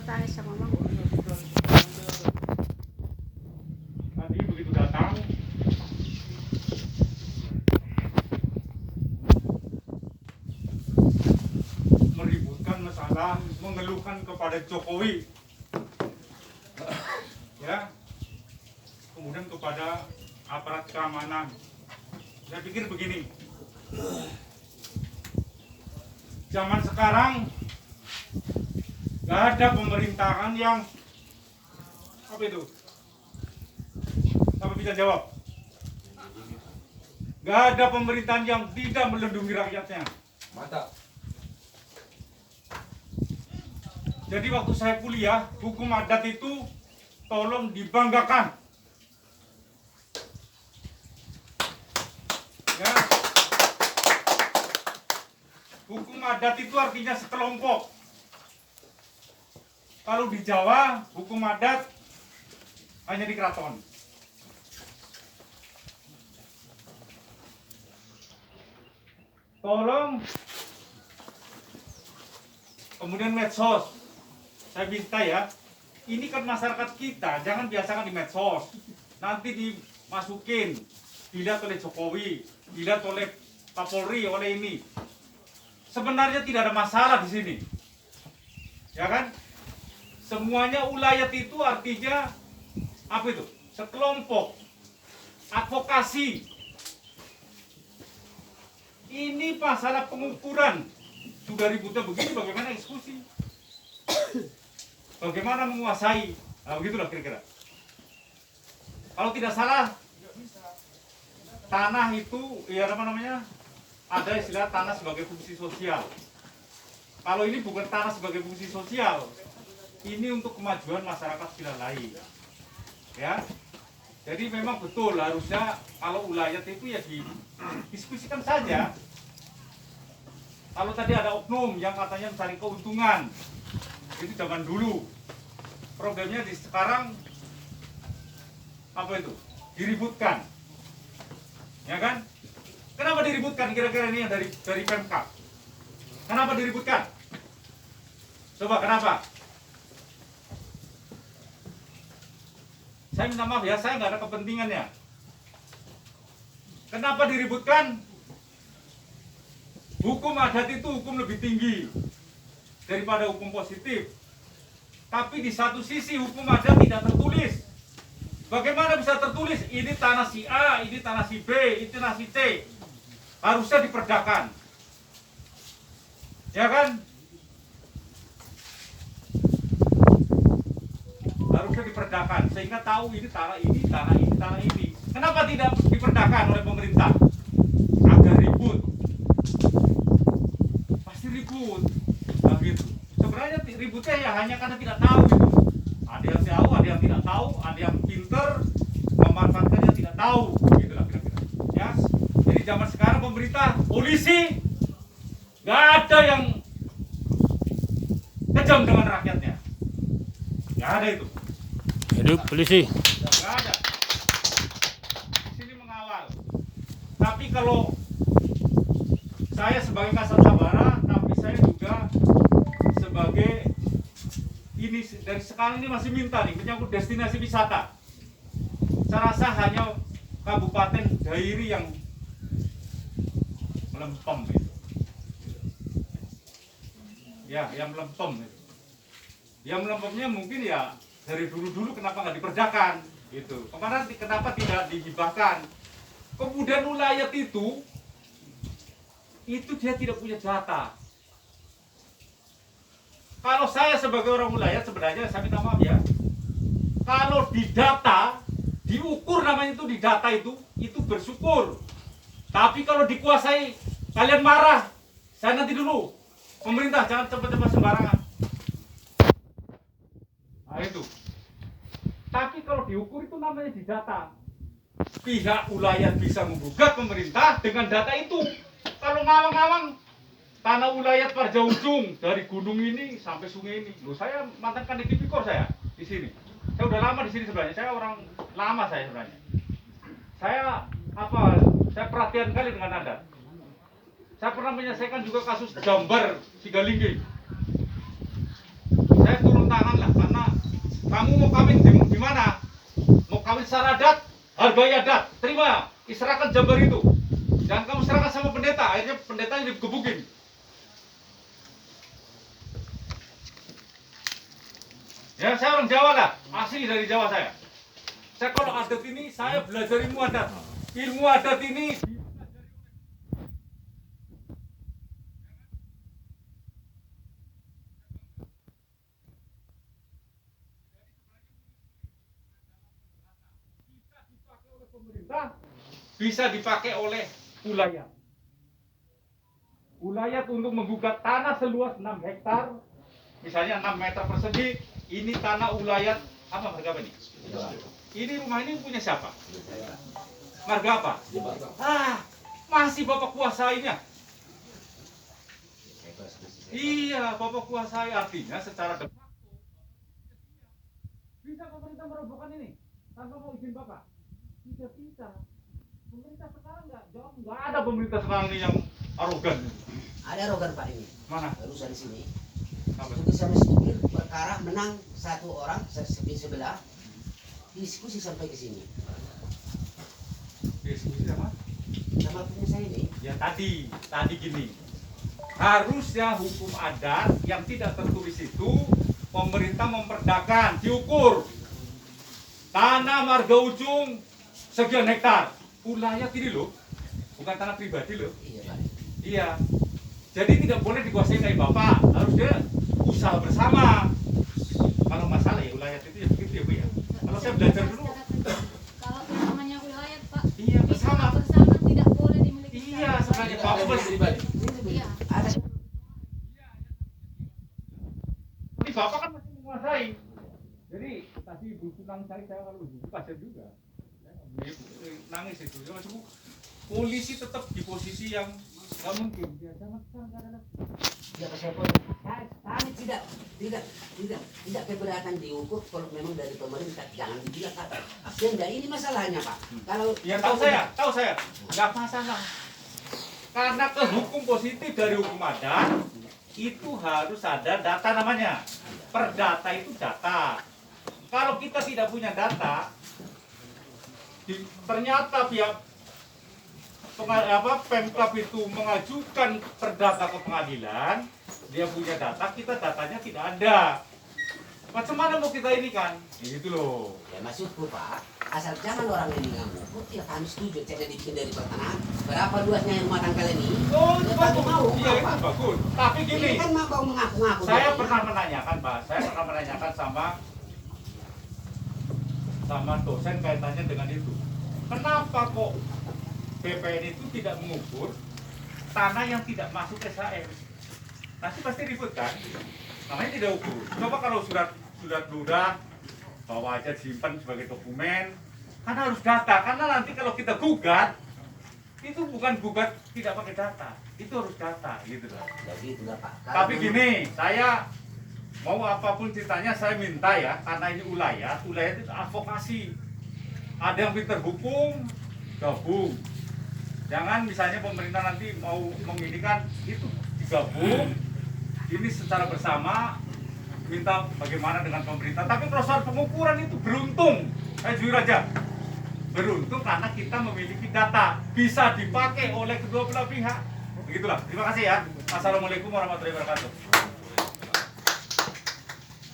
tayo sa mama. Tadi begitu datang, meributkan masalah, mengeluhkan kepada Jokowi, ya, kemudian kepada aparat keamanan. Saya pikir begini, zaman sekarang nggak ada pemerintahan yang apa itu? Siapa bisa jawab? Nggak ada pemerintahan yang tidak melindungi rakyatnya. Mantap. Jadi waktu saya kuliah, hukum adat itu tolong dibanggakan. Ya. Hukum adat itu artinya sekelompok. Kalau di Jawa, hukum adat hanya di keraton. Tolong, kemudian medsos. Saya minta ya, ini kan masyarakat kita, jangan biasakan di medsos. Nanti dimasukin, dilihat oleh Jokowi, dilihat oleh Kapolri, oleh ini. Sebenarnya tidak ada masalah di sini. Ya kan? Semuanya ulayat itu artinya apa itu? Sekelompok, advokasi. Ini masalah pengukuran. Sudah ributnya begini, bagaimana eksekusi? Bagaimana menguasai? Nah, begitulah kira-kira. Kalau tidak salah, tanah itu, ya apa namanya? Ada istilah tanah sebagai fungsi sosial. Kalau ini bukan tanah sebagai fungsi sosial, ini untuk kemajuan masyarakat lain. Ya, jadi memang betul harusnya kalau ulayat itu ya didiskusikan saja. Kalau tadi ada oknum yang katanya mencari keuntungan, itu zaman dulu. Problemnya di sekarang apa itu? Diributkan, ya kan? Kenapa diributkan kira-kira ini yang dari Pemkab? Kenapa diributkan? Coba kenapa? Saya minta maaf ya, saya nggak ada kepentingannya. Kenapa diributkan? Hukum adat itu hukum lebih tinggi daripada hukum positif. Tapi di satu sisi hukum adat tidak tertulis. Bagaimana bisa tertulis? Ini tanah si A, ini tanah si B, ini tanah si C. Harusnya diperdakan. Ya kan? Harusnya diperdakan sehingga tahu ini tanah ini, tanah ini, tanah ini. Kenapa tidak diperdakan oleh pemerintah? Agar ribut. Pasti ribut. Nah gitu. Sebenarnya ributnya ya hanya karena tidak tahu itu. Ada yang tahu, ada yang tidak tahu, ada yang pinter memanfaatkannya tidak tahu. Gitulah kira-kira. Ya. Jadi zaman sekarang pemerintah, polisi nggak ada yang kejam dengan rakyatnya. Nggak ada itu. Hidup polisi. Nggak ada. Di sini mengawal. Tapi kalau saya sebagai Kasat Sabara, tapi saya juga sebagai ini dari sekarang ini masih minta nih menyangkut destinasi wisata. Saya rasa hanya Kabupaten Dairi yang melempem gitu. Ya, yang melempem gitu. Yang melempemnya mungkin ya dari dulu-dulu kenapa nggak diperdakan gitu. Kemarin kenapa tidak dihibahkan? Kemudian ulayat itu dia tidak punya data. Kalau saya sebagai orang ulayat sebenarnya saya minta maaf ya. Kalau di data, diukur namanya itu di data itu bersyukur. Tapi kalau dikuasai kalian marah. Saya nanti dulu. Pemerintah jangan cepat-cepat sembarangan. Nah itu. Tapi kalau diukur itu namanya di data. Pihak ulayat bisa menggugat pemerintah dengan data itu. Kalau ngawang-ngawang tanah ulayat Parja Ujung dari gunung ini sampai sungai ini. Loh, saya mantan kandidipikor saya di sini. Saya udah lama di sini sebenarnya. Saya orang lama saya sebenarnya. Saya perhatian kali dengan adat. Saya pernah menyelesaikan juga kasus gambar Sigalinggi. Saya turun tangan secara adat, hargai adat. Terima, serahkan Jember itu. Jangan kamu serahkan sama pendeta, akhirnya pendetanya digebukin. Ya, saya orang Jawa lah, asli dari Jawa saya. Saya kalau adat ini, saya belajar ilmu adat. Ilmu adat ini pemerintah, bisa dipakai oleh ulayat. Ulayat untuk menggugat tanah seluas 6 hektar, misalnya 6 meter persegi, ini tanah ulayat, apa marga apa nih? Ini rumah ini punya siapa? Marga apa? Masih Bapak kuasainya. Iya, Bapak kuasai, artinya secara de facto bisa pemerintah merobohkan ini tanpa mau izin Bapak. Tidak bisa. Pemerintah sekarang nggak ada pemerintah sekarang ini yang arogan. Ada arogan Pak ini. Mana? Urusan sini. Apa? Itu sama supir perkara menang satu orang sebelah. Diskusi sampai ke sini. Diskusi sama? Sama punya saya ini. Ya tadi gini. Harusnya hukum adat yang tidak tertulis itu pemerintah memperdakan, diukur. Tanah marga ujung sekian hektar. Ulayat ini loh, bukan tanah pribadi loh. Iya Pak. Iya. Jadi tidak boleh dikuasai kayak Bapak, harus dia usaha bersama. Kalau masalah ya ulayat itu ya begitu ya Bu ya. Kalau saya belajar dulu. Kalau yang namanya wilayah Pak, Iya bersama. bersama tidak boleh dimiliki. Iya sebagai Bapak pribadi. Iya. Ada Tapi Bapak kan masih menguasai. Jadi tadi Ibu Tunang saya kalau Ibu kasihan juga. Ibu nangis itu. Ya maksudku polisi tetap di posisi yang nggak mungkin. Ya zaman sekarang nggak ada lagi. siapa siapa. Kami tidak keberatan diukur kalau memang dari pemerintah jangan dibiarkan. Sehingga ini masalahnya Pak. Kalau Ya tahu saya, nggak masalah. Karena ke hukum positif dari hukum adat itu harus ada data namanya. Perdata itu data. Kalau kita tidak punya data, ternyata pihak Pemkab itu mengajukan perdata ke pengadilan, dia punya data, kita datanya tidak ada. Macam mana mau kita ini kan? Gitu loh. ya maksudku Pak, asal jangan orang ini ngamuk, ya kami setuju cek dibikin dari pertanahan. Berapa luasnya yang rumah tangga ini? Oh, Ya, itu Pak, bagus. mau, Iya, itu Pak. bagus. Tapi Ini gini, kan mau mengaku-ngaku. saya dari- pernah menanyakan, Pak. Saya pernah menanyakan sama dosen kaitannya dengan itu. Kenapa kok BPN itu tidak mengukur tanah yang tidak masuk SHM? Nanti pasti ribut kan? Namanya tidak ukur. Coba kalau surat lurah bawa aja simpan sebagai dokumen. Karena harus data. Karena nanti kalau kita gugat itu bukan gugat tidak pakai data, itu harus data gitu loh. Jadi itu lah Pak. Kalau Tapi memang- gini, saya mau apapun ceritanya saya minta ya, karena ini ulayat itu advokasi. Ada yang pintar hukum, gabung. Jangan misalnya pemerintah nanti mau menginikan itu digabung, ini secara bersama minta bagaimana dengan pemerintah. Tapi kalau soal pengukuran itu beruntung, saya jujur aja, beruntung karena kita memiliki data bisa dipakai oleh kedua belah pihak. Begitulah. Terima kasih ya. Assalamualaikum warahmatullahi wabarakatuh.